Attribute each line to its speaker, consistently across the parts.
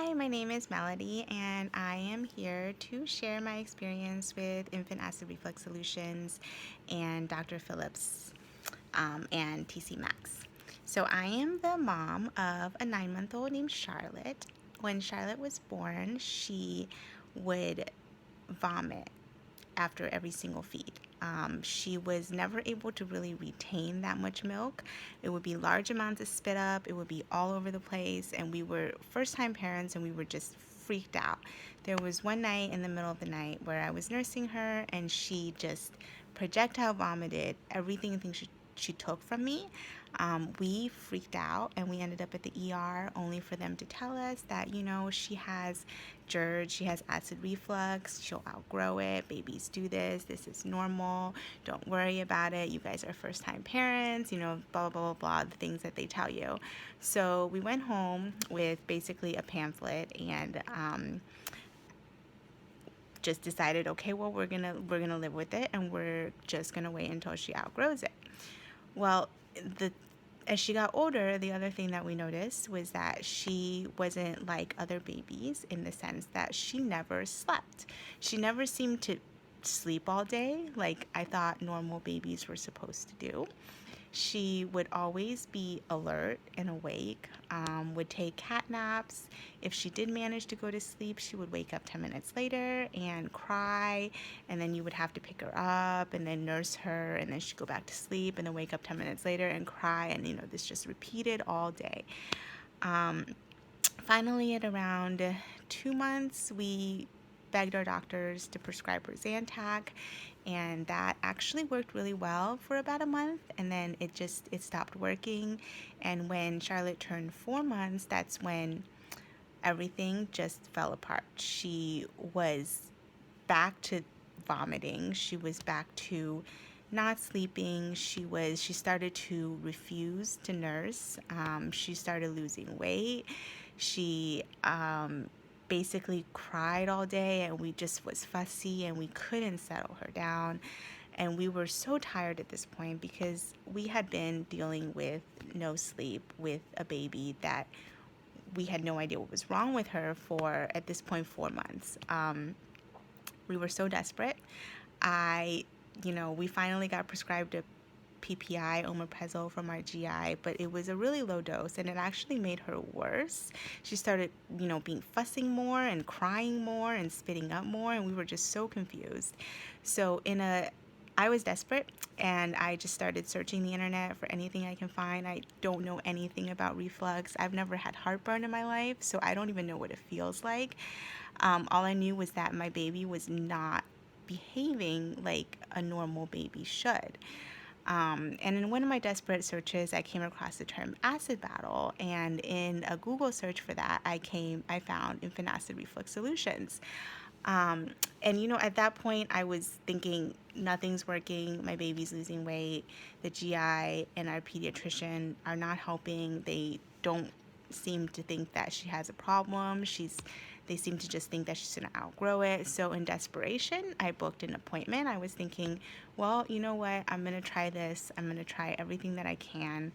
Speaker 1: Hi, my name is Melody, and I am here to share my experience with infant acid reflux solutions and Dr. Phillips and TC Maxx. So, I am the mom of a 9-month old named Charlotte. When Charlotte was born, she would vomit after every single feed. She was never able to really retain that much milk. It would be large amounts of spit up, it would be all over the place, and we were first time parents and we were just freaked out. There was one night in the middle of the night where I was nursing her and she just projectile vomited everything she took from me. We freaked out and we ended up at the ER only for them to tell us that, she has GERD, she has acid reflux, she'll outgrow it, babies do this, this is normal, don't worry about it, you guys are first time parents, blah, blah, blah, blah, the things that they tell you. So we went home with basically a pamphlet and just decided, okay, well, we're gonna live with it and we're just gonna wait until she outgrows it. Well, as she got older, the other thing that we noticed was that she wasn't like other babies in the sense that she never slept. She never seemed to sleep all day like I thought normal babies were supposed to do. She would always be alert and awake, would take cat naps. If she did manage to go to sleep, she would wake up 10 minutes later and cry, and then you would have to pick her up and then nurse her, and then she'd go back to sleep and then wake up 10 minutes later and cry, and this just repeated all day. Finally, at around 2 months, we begged our doctors to prescribe her Zantac, and that actually worked really well for about a month, and then it stopped working. And when Charlotte turned 4 months, that's when everything just fell apart. She was back to vomiting. She was back to not sleeping. She started to refuse to nurse. She started losing weight. She basically cried all day, and we just was fussy and we couldn't settle her down. And we were so tired at this point because we had been dealing with no sleep with a baby that we had no idea what was wrong with her for, at this point, 4 months. We were so desperate. We finally got prescribed a PPI, omeprazole, from our GI, but it was a really low dose, and it actually made her worse. She started, being fussing more and crying more and spitting up more, and we were just so confused. So I was desperate, and I just started searching the internet for anything I can find. I don't know anything about reflux. I've never had heartburn in my life, so I don't even know what it feels like. All I knew was that my baby was not behaving like a normal baby should. And in one of my desperate searches, I came across the term acid battle, and in a Google search for that, I found infant acid reflux solutions. And at that point, I was thinking nothing's working. My baby's losing weight. The GI and our pediatrician are not helping. They don't seem to think that she has a problem. They seem to just think that she's going to outgrow it. So in desperation, I booked an appointment. I was thinking, well, you know what? I'm going to try this. I'm going to try everything that I can.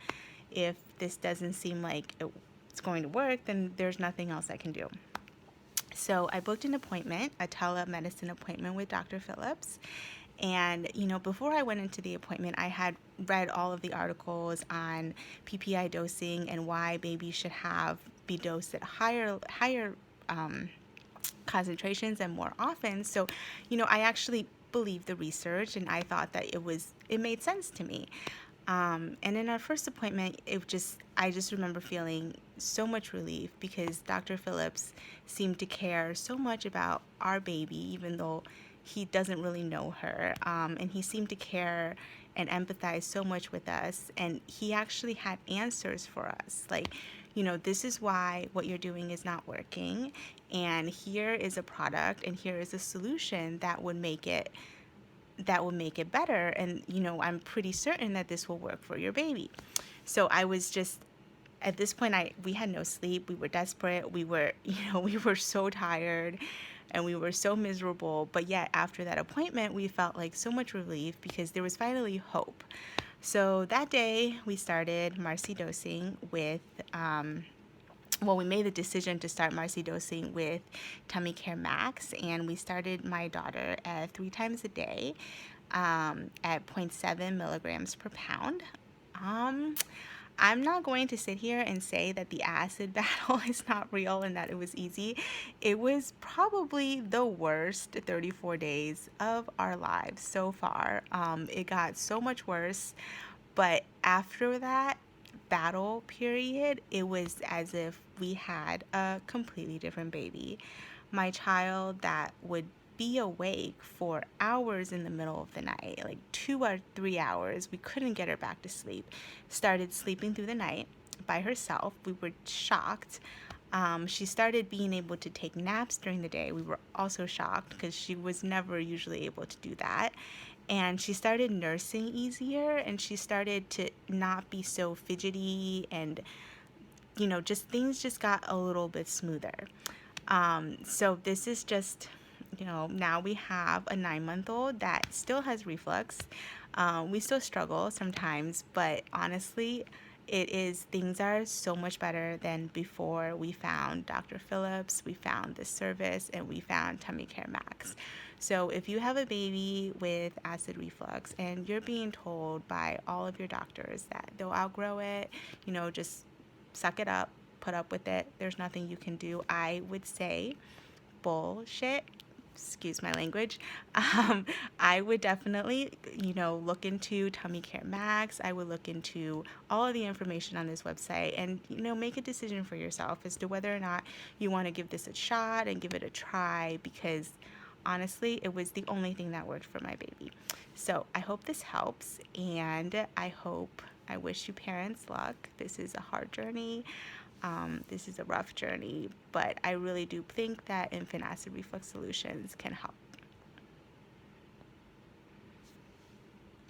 Speaker 1: If this doesn't seem like it's going to work, then there's nothing else I can do. So I booked an appointment, a telemedicine appointment with Dr. Phillips. And, before I went into the appointment, I had read all of the articles on PPI dosing and why babies should be dosed at higher concentrations and more often. So, I actually believed the research, and I thought that it made sense to me. And in our first appointment, I just remember feeling so much relief because Dr. Phillips seemed to care so much about our baby, even though he doesn't really know her. And he seemed to care and empathize so much with us. And he actually had answers for us. Like, this is why what you're doing is not working. And here is a product and here is a solution that would make it better, and I'm pretty certain that this will work for your baby. So I was just, at this point, we had no sleep. We were desperate. We were we were so tired and we were so miserable, but yet after that appointment we felt like so much relief because there was finally hope. So that day we started Marcy dosing with well, we made the decision to start Marcy dosing with Tummy Care Max, and we started my daughter at 3 times a day at zero point 0.7 milligrams per pound. Um, I'm not going to sit here and say that the acid battle is not real and that it was easy. It was probably the worst 34 days of our lives so far. It got so much worse, but after that battle period, it was as if we had a completely different baby. My child that would be awake for hours in the middle of the night, like 2 or 3 hours, we couldn't get her back to sleep, started sleeping through the night by herself. We were shocked. She started being able to take naps during the day. We were also shocked because she was never usually able to do that. And she started nursing easier, and she started to not be so fidgety, and just things just got a little bit smoother. So this is just, now we have a 9 month old that still has reflux. We still struggle sometimes, but honestly, things are so much better than before we found Dr. Phillips, we found this service, and we found Tummy Care Max. So if you have a baby with acid reflux and you're being told by all of your doctors that they'll outgrow it, just suck it up, put up with it. There's nothing you can do. I would say bullshit. Excuse my language. Um, I would definitely, look into Tummy Care Max. I would look into all of the information on this website and, make a decision for yourself as to whether or not you want to give this a shot and give it a try, because honestly, it was the only thing that worked for my baby. So I hope this helps, and I wish you parents luck. This is a hard journey. This is a rough journey, but I really do think that infant acid reflux solutions can help.